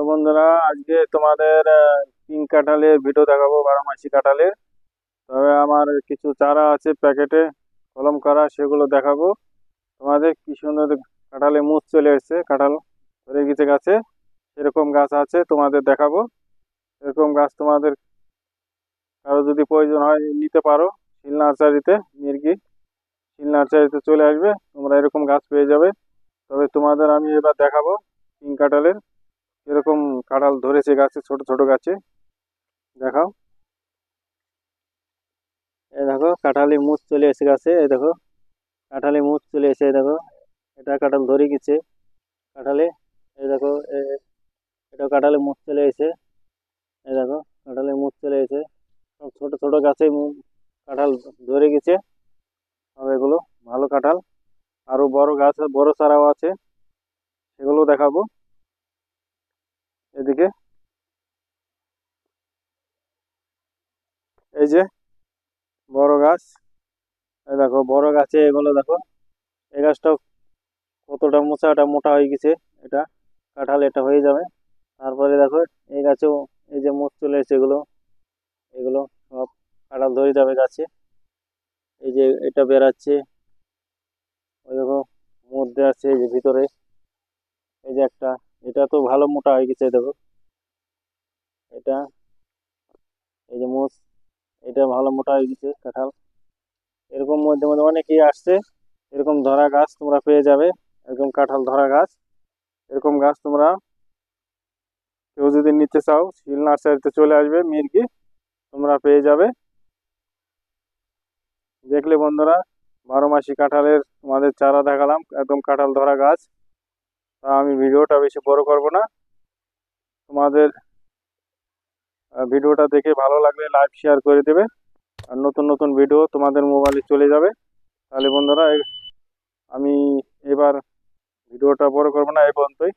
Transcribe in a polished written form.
Hello বন্ধুরা, আজকে তোমাদের পিঙ্ক কাঁঠালের ভিডিও দেখাবো, 12 মাসি কাঁঠালের। তবে আমার কিছু চারা আছে প্যাকেটে কলম করা, সেগুলো দেখাবো তোমাদের। কি সুন্দর কাঁঠালে মুচ চলে এসেছে, কাঁঠাল ধরে গেছে গাছে। সেরকম গাছ আছে তোমাদের দেখাবো। এরকম গাছ তোমাদের কারো যদি প্রয়োজন হয় নিতে পারো। শিল নার্সারিতে, মির্গি শিল নার্সারিতে চলে আসবে, তোমরা এরকম গাছ পেয়ে যাবে। তবে তোমাদের আমি এবার দেখাবো পিঙ্ক কাঁঠালের এরকম কাঁঠাল ধরেছে গাছে, ছোট ছোট গাছে। দেখাও, এই দেখো কাঁঠালি মুচ চলে এসে গেছে, এই দেখো কাঁঠালি মুচ চলে এসে, এই দেখো এটা কাঁঠাল ধরে গেছে কাঁঠালে। এই দেখো এটা কাঁঠালে মুচ চলে এসে, এই দেখো কাঁঠালে মুচ চলে এসে। সব ছোট ছোট গাছে কাঁঠাল ধরে গেছে। আর এগুলো ভালো কাঁঠাল। আরো বড় গাছ, বড় চারাও আছে, সেগুলো দেখাবো। এদিকে এই যে বড় গাছ, এই দেখো বড় গাছে এগুলো দেখো। এই গাছটাও কতটা মোচাটা মোটা হয়ে গেছে। এটা কাঁঠাল, এটা হয়ে যাবে। তারপরে দেখো এই গাছেও এই যে মুচ চলে এসেছে, এগুলো এগুলো সব কাঁঠাল ধরে যাবে গাছে। এই যে এটা বেরাচ্ছে, ওই দেখো মধ্যে আছে, এই যে ভিতরে এই যে একটা, এটা তো ভালো মোটা হয়ে গেছে, এই দেখো এটা, এই যে মুচ, এটা ভালো মোটা হয়ে গেছে কাঁঠাল। এরকম মধ্যে মধ্যে অনেকেই আসছে, এরকম ধরা গাছ তোমরা পেয়ে যাবে। এরকম কাঁঠাল ধরা গাছ, এরকম গাছ তোমরা কেউ যদি নিতে চাও শিল নার্সারিতে চলে আসবে, মির্গি, তোমরা পেয়ে যাবে। দেখলে বন্ধুরা, 12 মাসি কাঁঠালের তোমাদের চারা দেখালাম, একদম কাঁঠাল ধরা গাছ। তা আমি ভিডিওটা বেশি বড় করব না। তোমাদের ভিডিওটা দেখে ভালো লাগলে লাইক শেয়ার করে দেবে। আর নতুন নতুন ভিডিও তোমাদের মোবাইলে চলে যাবে। তাহলে বন্ধুরা আমি এবার ভিডিওটা বড় করব না, এই পর্যন্তই।